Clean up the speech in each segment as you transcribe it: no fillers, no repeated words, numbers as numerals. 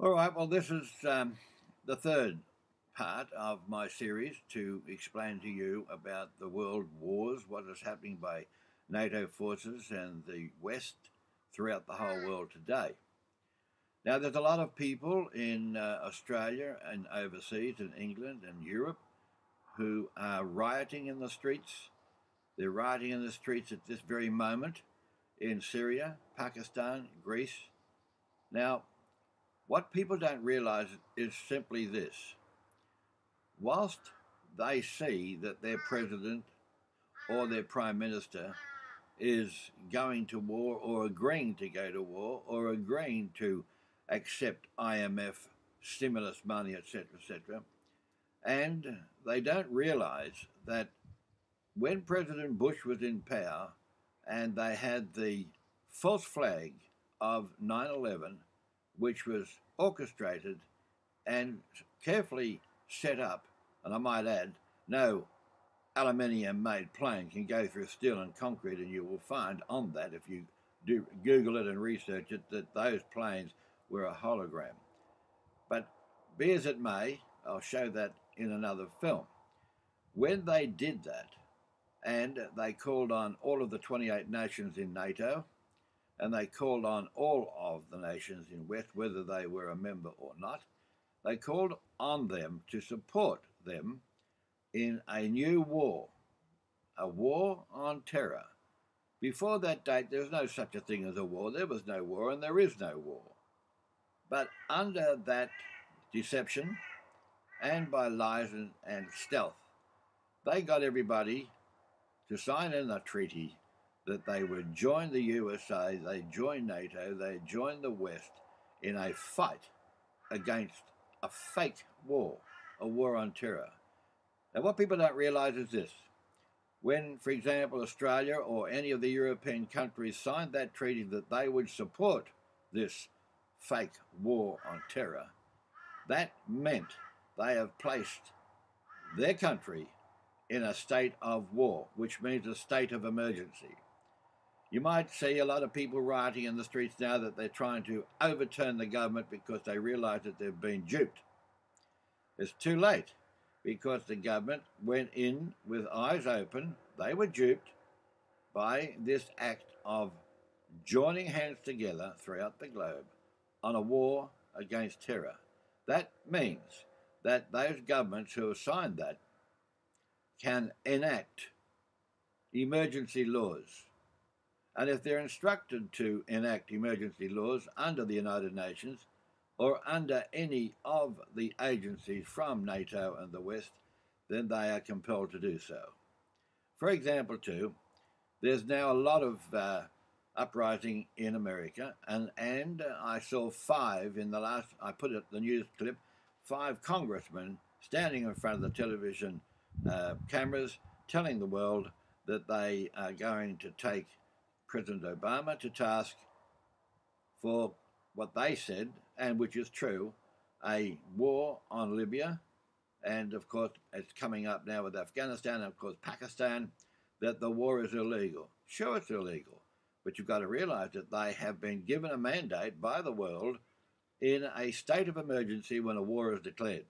All right, well, this is the third part of my series to explain to you about the world wars, what is happening by NATO forces and the West throughout the whole world today. Now, there's a lot of people in Australia and overseas, in England and Europe, who are rioting in the streets. They're rioting in the streets at this very moment in Syria, Pakistan, Greece. Now, what people don't realize is simply this. Whilst they see that their president or their prime minister is going to war or agreeing to go to war or agreeing to accept IMF stimulus money, etc., etc., and they don't realize that when President Bush was in power and they had the false flag of 9/11, which was orchestrated and carefully set up, and I might add, no aluminium-made plane can go through steel and concrete, and you will find on that, if you do Google it and research it, that those planes were a hologram. But be as it may, I'll show that in another film. When they did that, and they called on all of the 28 nations in NATO, and they called on all of the nations in West, whether they were a member or not, they called on them to support them in a new war, a war on terror. Before that date, there was no such a thing as a war. There was no war, and there is no war. But under that deception, and by lies and stealth, they got everybody to sign in a treaty that they would join the USA, they join NATO, they join the West in a fight against a fake war, a war on terror. Now, what people don't realise is this. When, for example, Australia or any of the European countries signed that treaty that they would support this fake war on terror, that meant they have placed their country in a state of war, which means a state of emergency. You might see a lot of people rioting in the streets now that they're trying to overturn the government because they realise that they've been duped. It's too late, because the government went in with eyes open. They were duped by this act of joining hands together throughout the globe on a war against terror. That means that those governments who have signed that can enact emergency laws. And if they're instructed to enact emergency laws under the United Nations or under any of the agencies from NATO and the West, then they are compelled to do so. For example, too, there's now a lot of uprising in America, and I saw five in the last, I put it, the news clip, 5 congressmen standing in front of the television cameras telling the world that they are going to take President Obama to task for what they said, and which is true, a war on Libya, and of course it's coming up now with Afghanistan and of course Pakistan, that the war is illegal. Sure, it's illegal, but you've got to realise that they have been given a mandate by the world in a state of emergency when a war is declared.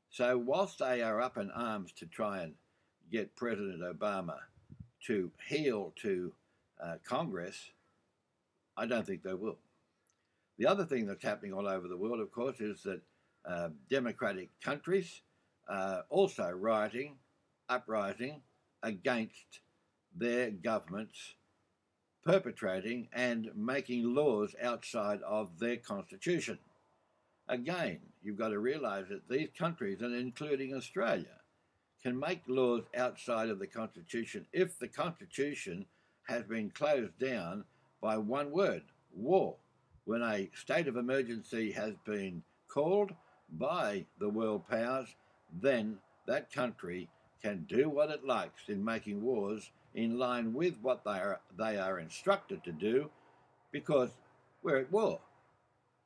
So whilst they are up in arms to try and get President Obama to heel to Congress, I don't think they will. The other thing that's happening all over the world, of course, is that democratic countries are also rioting, uprising against their governments, perpetrating and making laws outside of their constitution. Again, you've got to realise that these countries, and including Australia, can make laws outside of the constitution if the constitution has been closed down by one word, war. When a state of emergency has been called by the world powers, then that country can do what it likes in making wars in line with what they are instructed to do, because we're at war.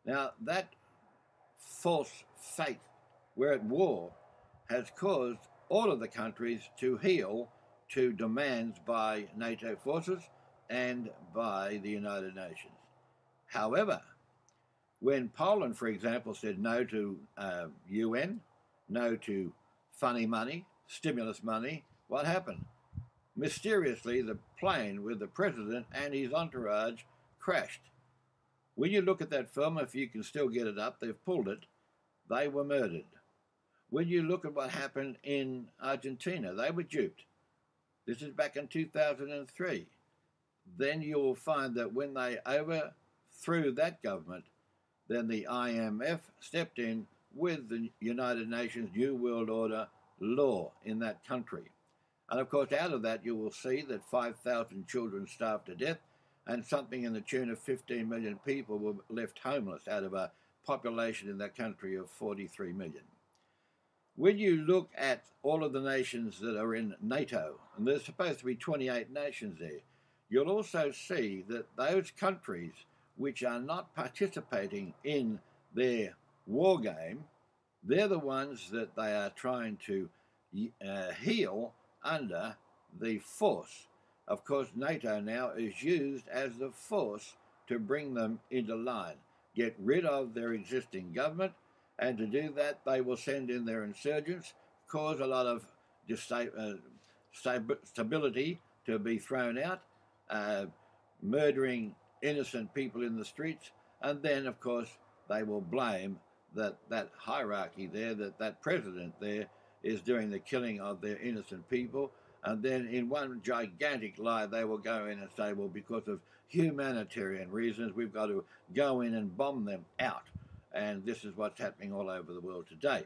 Now, that false fake, we're at war, has caused all of the countries to heel to demands by NATO forces and by the United Nations. However, When Poland, for example, said no to UN, no to funny money, stimulus money, what happened? Mysteriously, the plane with the president and his entourage crashed. When you look at that film, if you can still get it up, they've pulled it, they were murdered. When you look at what happened in Argentina, they were duped. This is back in 2003. Then you will find that when they overthrew that government, then the IMF stepped in with the United Nations New World Order law in that country. And of course, out of that, you will see that 5,000 children starved to death and something in the tune of 15 million people were left homeless out of a population in that country of 43 million. When you look at all of the nations that are in NATO, and there's supposed to be 28 nations there, you'll also see that those countries which are not participating in their war game, they're the ones that they are trying to heal under the force. Of course, NATO now is used as the force to bring them into line, get rid of their existing government, and to do that they will send in their insurgents, cause a lot of stability to be thrown out, murdering innocent people in the streets, and then, of course, they will blame that hierarchy there, that president there is doing the killing of their innocent people, and then in one gigantic lie they will go in and say, well, because of humanitarian reasons, we've got to go in and bomb them out. And this is what's happening all over the world today.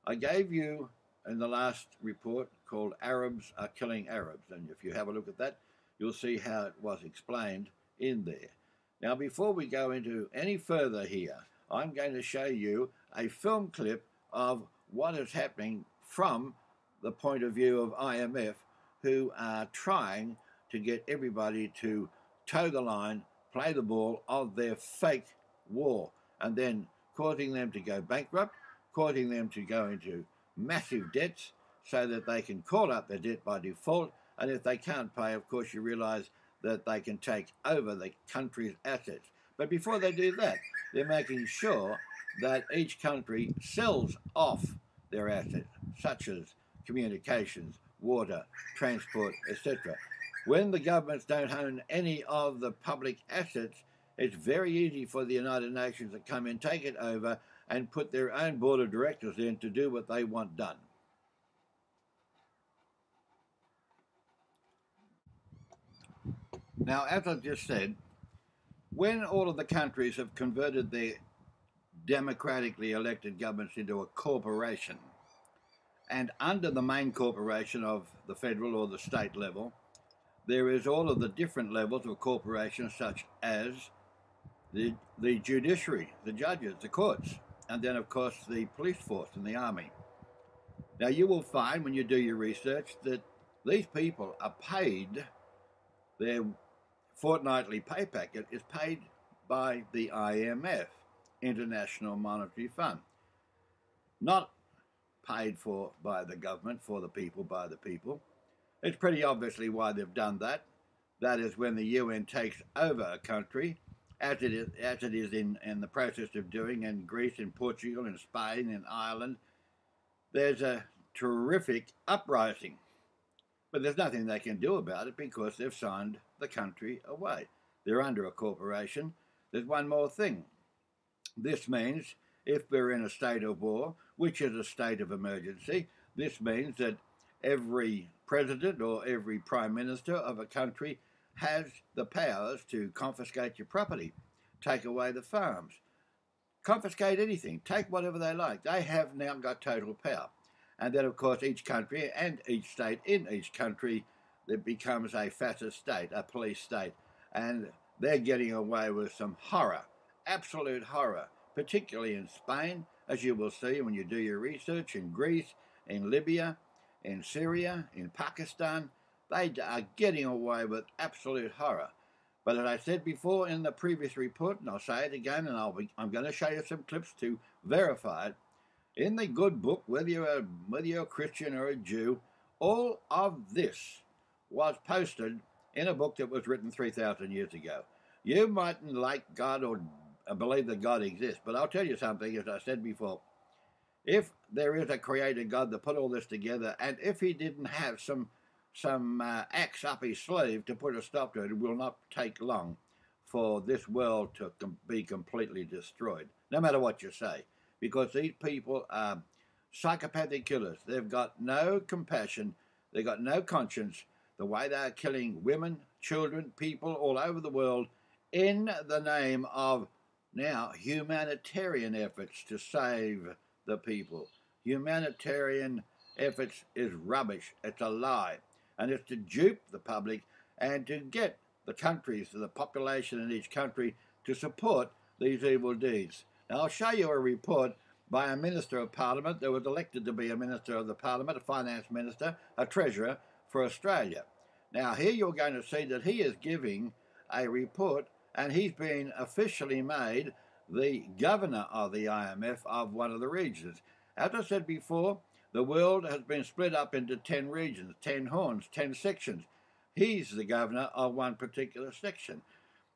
I gave you in the last report called Arabs Are Killing Arabs, and if you have a look at that, you'll see how it was explained in there. Now, before we go into any further here, I'm going to show you a film clip of what is happening from the point of view of IMF, who are trying to get everybody to toe the line, play the ball of their fake war, and then causing them to go bankrupt, causing them to go into massive debts so that they can call up their debt by default, and if they can't pay, of course, you realise that they can take over the country's assets. But before they do that, they're making sure that each country sells off their assets, such as communications, water, transport, etc. When the governments don't own any of the public assets, it's very easy for the United Nations to come in, take it over, and put their own board of directors in to do what they want done. Now, as I just said, when all of the countries have converted their democratically elected governments into a corporation, and under the main corporation of the federal or the state level, there is all of the different levels of corporations, such as the judiciary, the judges, the courts, and then, of course, the police force and the army. Now, you will find when you do your research that these people are paid, their fortnightly pay packet is paid by the IMF, International Monetary Fund, not paid for by the government, for the people, by the people. It's pretty obviously why they've done that. That is when the UN takes over a country, as it is in the process of doing in Greece, in Portugal, in Spain, in Ireland. There's a terrific uprising. But there's nothing they can do about it because they've signed the country away. They're under a corporation. There's one more thing. This means if we're in a state of war, which is a state of emergency, this means that every president or every prime minister of a country has the powers to confiscate your property, take away the farms, confiscate anything, take whatever they like. They have now got total power. And then, of course, each country and each state in each country, it becomes a fascist state, a police state. And they're getting away with some horror, absolute horror, particularly in Spain, as you will see when you do your research, in Greece, in Libya, in Syria, in Pakistan. They are getting away with absolute horror. But as I said before in the previous report, and I'll say it again, and I'm going to show you some clips to verify it, in the good book, whether you're a Christian or a Jew, all of this was posted in a book that was written 3,000 years ago. You mightn't like God or believe that God exists. But I'll tell you something, as I said before, if there is a creator God that put all this together, and if he didn't have some axe up his sleeve to put a stop to it, it will not take long for this world to be completely destroyed, no matter what you say, because these people are psychopathic killers. They've got no compassion, they've got no conscience. The way they are killing women, children, people all over the world in the name of now humanitarian efforts to save the people. Humanitarian efforts is rubbish. It's a lie. And it's to dupe the public and to get the countries, the population in each country to support these evil deeds. Now, I'll show you a report by a Minister of Parliament that was elected to be a Minister of the Parliament, a Finance Minister, a Treasurer for Australia. Now, here you're going to see that he is giving a report, and he's been officially made the governor of the IMF of one of the regions. As I said before, the world has been split up into 10 regions, 10 horns, 10 sections. He's the governor of one particular section.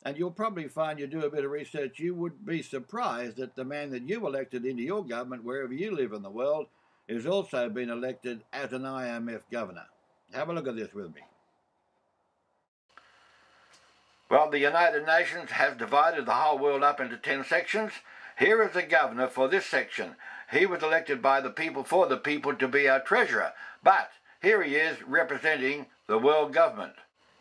And you'll probably find, you do a bit of research, you would be surprised that the man that you elected into your government, wherever you live in the world, is also been elected as an IMF governor. Have a look at this with me. Well, the United Nations has divided the whole world up into 10 sections. Here is the governor for this section. He was elected by the people for the people to be our treasurer. But here he is representing the world government.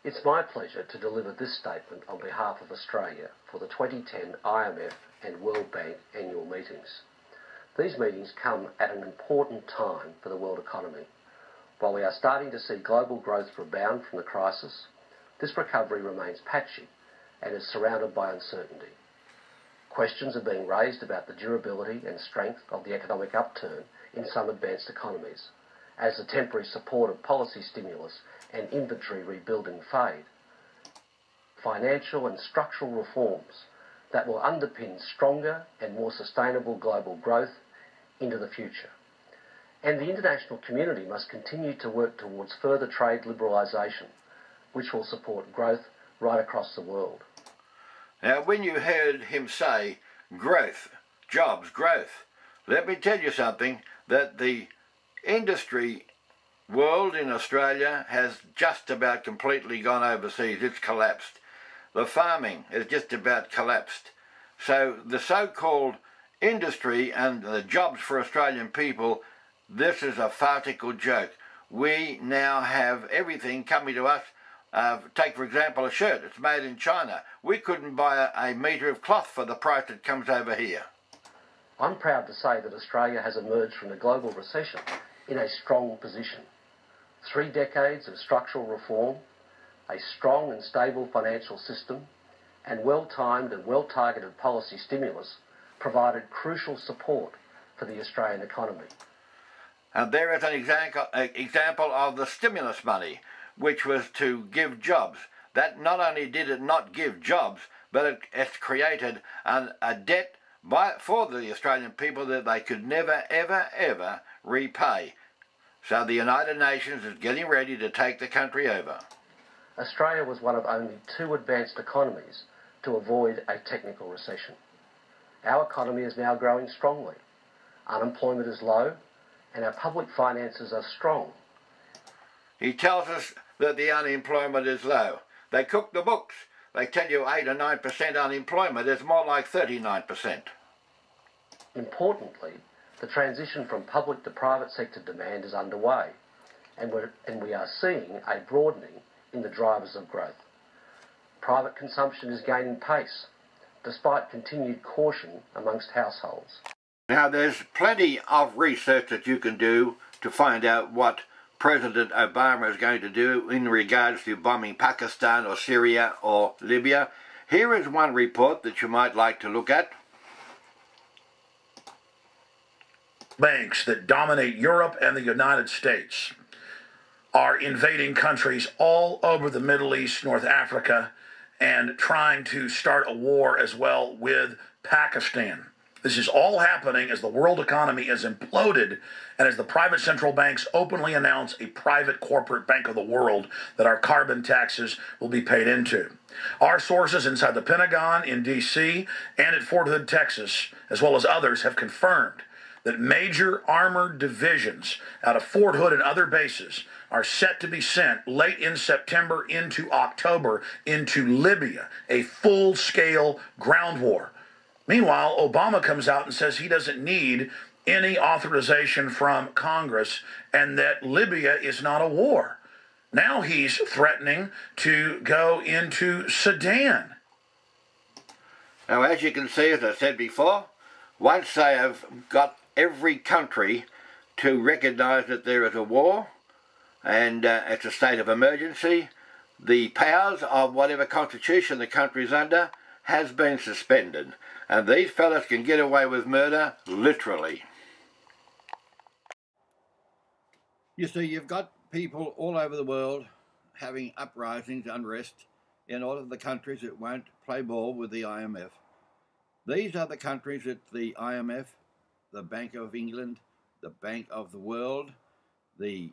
It's my pleasure to deliver this statement on behalf of Australia for the 2010 IMF and World Bank annual meetings. These meetings come at an important time for the world economy. While we are starting to see global growth rebound from the crisis, this recovery remains patchy and is surrounded by uncertainty. Questions are being raised about the durability and strength of the economic upturn in some advanced economies, as the temporary support of policy stimulus and inventory rebuilding fade. Financial and structural reforms that will underpin stronger and more sustainable global growth into the future. And the international community must continue to work towards further trade liberalisation, which will support growth right across the world. Now, when you heard him say growth, jobs, growth, let me tell you something, that the industry world in Australia has just about completely gone overseas. It's collapsed. The farming has just about collapsed. So the so-called industry and the jobs for Australian people, this is a farcical joke. We now have everything coming to us. Take, for example, a shirt. It's made in China. We couldn't buy a metre of cloth for the price that comes over here. I'm proud to say that Australia has emerged from the global recession in a strong position. 3 decades of structural reform, a strong and stable financial system, and well-timed and well-targeted policy stimulus provided crucial support for the Australian economy. And there is an example of the stimulus money, which was to give jobs. That not only did it not give jobs, but it's created a debt for the Australian people that they could never, ever, ever repay. So the United Nations is getting ready to take the country over. Australia was one of only 2 advanced economies to avoid a technical recession. Our economy is now growing strongly. Unemployment is low, and our public finances are strong. He tells us that the unemployment is low. They cook the books. They tell you 8 or 9% unemployment. It's more like 39%. Importantly, the transition from public to private sector demand is underway, and we are seeing a broadening in the drivers of growth. Private consumption is gaining pace, despite continued caution amongst households. Now, there's plenty of research that you can do to find out what President Obama is going to do in regards to bombing Pakistan or Syria or Libya. Here is one report that you might like to look at. Banks that dominate Europe and the United States are invading countries all over the Middle East, North Africa, and trying to start a war as well with Pakistan. This is all happening as the world economy is imploded and as the private central banks openly announce a private corporate bank of the world that our carbon taxes will be paid into. Our sources inside the Pentagon, in D.C., and at Fort Hood, Texas, as well as others, have confirmed that major armored divisions out of Fort Hood and other bases are set to be sent late in September into October into Libya, a full-scale ground war. Meanwhile, Obama comes out and says he doesn't need any authorization from Congress and that Libya is not a war. Now he's threatening to go into Sudan. Now, as you can see, as I said before, once they have got every country to recognise that there is a war and it's a state of emergency, the powers of whatever constitution the country is under has been suspended. And these fellas can get away with murder, literally. You see, you've got people all over the world having uprisings, unrest, in all of the countries that won't play ball with the IMF. These are the countries that the IMF, the Bank of England, the Bank of the World, the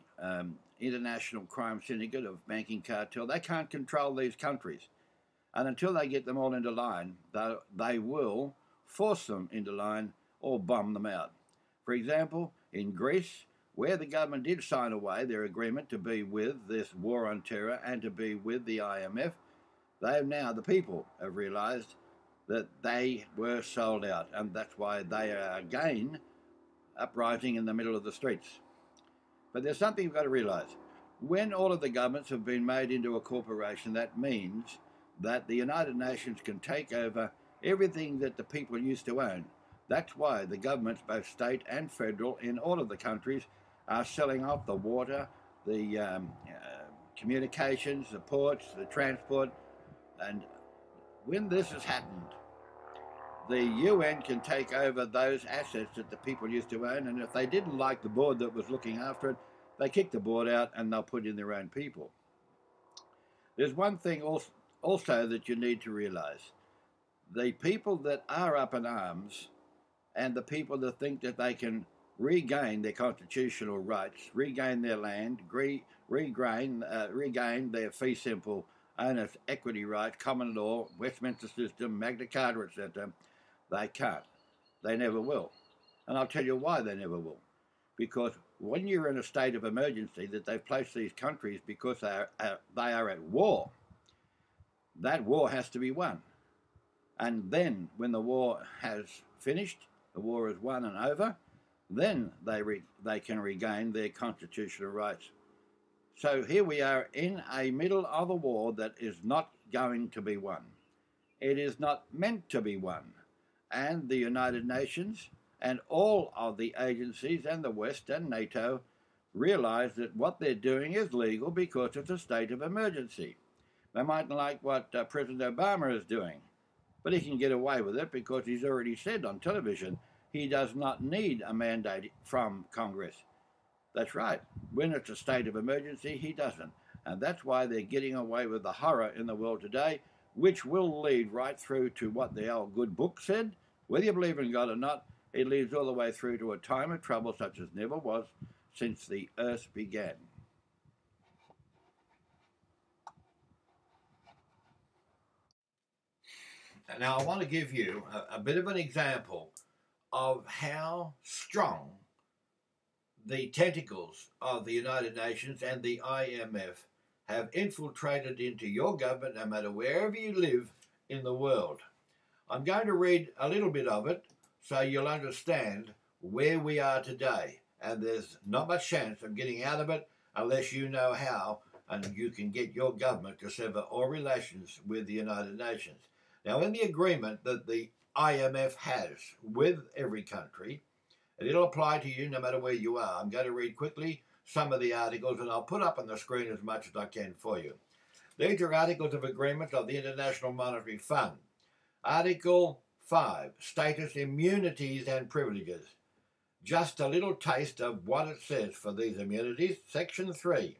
International Crime Syndicate of Banking Cartel, they can't control these countries. And until they get them all into line, they will force them into line or bomb them out. For example, in Greece, where the government did sign away their agreement to be with this war on terror and to be with the IMF, the people have realised that they were sold out, and that's why they are again uprising in the middle of the streets. But there's something you've got to realise. When all of the governments have been made into a corporation, that means that the United Nations can take over everything that the people used to own. That's why the governments, both state and federal, in all of the countries, are selling off the water, the communications, the ports, the transport. And when this has happened, the UN can take over those assets that the people used to own, and if they didn't like the board that was looking after it, they kick the board out and they'll put in their own people. There's one thing also that you need to realise. The people that are up in arms and the people that think that they can regain their constitutional rights, regain their land, regain their fee simple owners' equity rights, common law, Westminster system, Magna Carta, etc., they can't. They never will. And I'll tell you why they never will. Because when you're in a state of emergency, that they've placed these countries because they are at war, that war has to be won. And then when the war has finished, the war is won and over, then they can regain their constitutional rights. So here we are in a middle of a war that is not going to be won. It is not meant to be won. And the United Nations and all of the agencies and the West and NATO realise that what they're doing is legal because it's a state of emergency. They mightn't like what President Obama is doing, but he can get away with it because he's already said on television he does not need a mandate from Congress. That's right. When it's a state of emergency, he doesn't. And that's why they're getting away with the horror in the world today, which will lead right through to what the old good book said. Whether you believe in God or not, it leads all the way through to a time of trouble such as never was since the earth began. Now, I want to give you a bit of an example of how strong the tentacles of the United Nations and the IMF have infiltrated into your government, no matter wherever you live in the world. I'm going to read a little bit of it so you'll understand where we are today. And there's not much chance of getting out of it unless you know how and you can get your government to sever all relations with the United Nations. Now, in the agreement that the IMF has with every country, and it'll apply to you no matter where you are. I'm going to read quickly some of the articles, and I'll put up on the screen as much as I can for you. These are articles of agreement of the International Monetary Fund. Article 5, status, immunities and privileges. Just a little taste of what it says for these immunities. Section 3.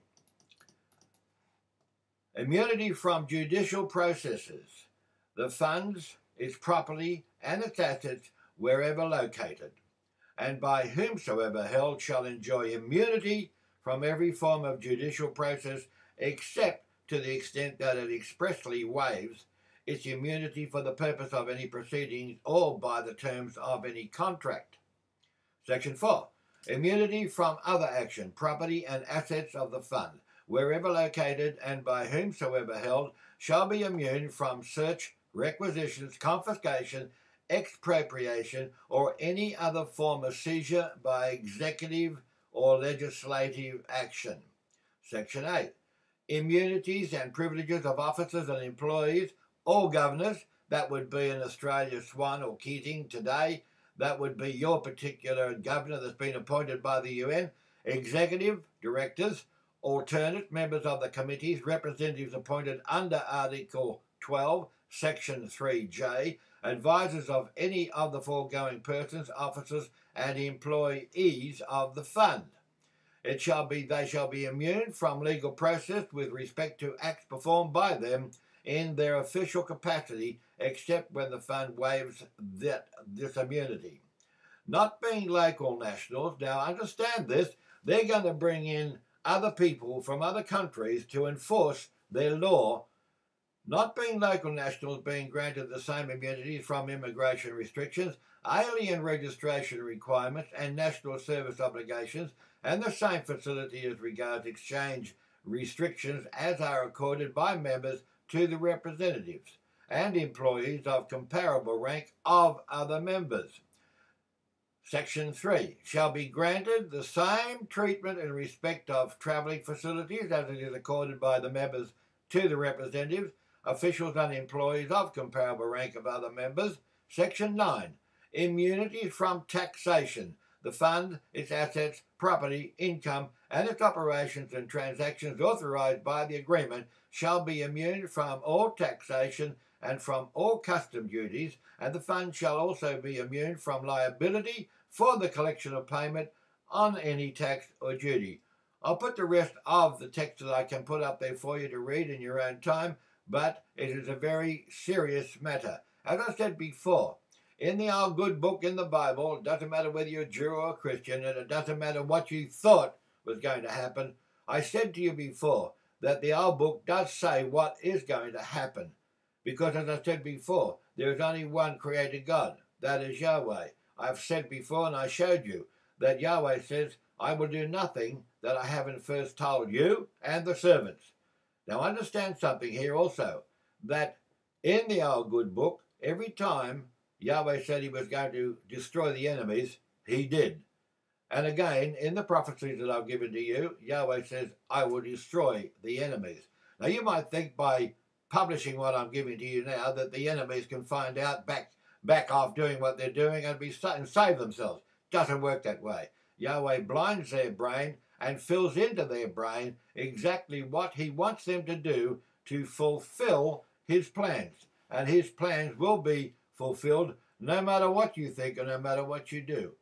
Immunity from judicial processes. The funds, its property, and its assets wherever located, and by whomsoever held shall enjoy immunity from every form of judicial process except to the extent that it expressly waives its immunity for the purpose of any proceedings or by the terms of any contract. Section 4. Immunity from other action, property and assets of the fund, wherever located and by whomsoever held, shall be immune from search, requisitions, confiscation, expropriation, or any other form of seizure by executive or legislative action. Section 8. Immunities and privileges of officers and employees or governors, that would be in Australia Swan or Keating today, that would be your particular governor that's been appointed by the UN, executive, directors, alternate members of the committees, representatives appointed under Article 12, Section 3J, advisors of any of the foregoing persons, officers, and employees of the fund. They shall be immune from legal process with respect to acts performed by them in their official capacity, except when the fund waives this immunity. Not being local nationals, now understand this, they're going to bring in other people from other countries to enforce their law. Not being local nationals being granted the same immunities from immigration restrictions, alien registration requirements and national service obligations, and the same facility as regards exchange restrictions as are accorded by members to the representatives and employees of comparable rank of other members. Section 3. Shall be granted the same treatment in respect of travelling facilities as it is accorded by the members to the representatives, officials and employees of comparable rank of other members. Section 9. Immunity from taxation. The fund, its assets, property, income, and its operations and transactions authorised by the agreement shall be immune from all taxation and from all custom duties, and the fund shall also be immune from liability for the collection of payment on any tax or duty. I'll put the rest of the text that I can put up there for you to read in your own time, but it is a very serious matter. As I said before, in the old good book in the Bible, it doesn't matter whether you're a Jew or a Christian, and it doesn't matter what you thought was going to happen. I said to you before that the old book does say what is going to happen. Because as I said before, there is only one creator God, that is Yahweh. I've said before and I showed you that Yahweh says, I will do nothing that I haven't first told you and the servants. Now understand something here also, that in the old good book, every time Yahweh said he was going to destroy the enemies, he did. And again, in the prophecies that I've given to you, Yahweh says, I will destroy the enemies. Now you might think by publishing what I'm giving to you now that the enemies can find out, back off doing what they're doing and save themselves. Doesn't work that way. Yahweh blinds their brain and fills into their brain exactly what he wants them to do to fulfill his plans. And his plans will be fulfilled no matter what you think and no matter what you do.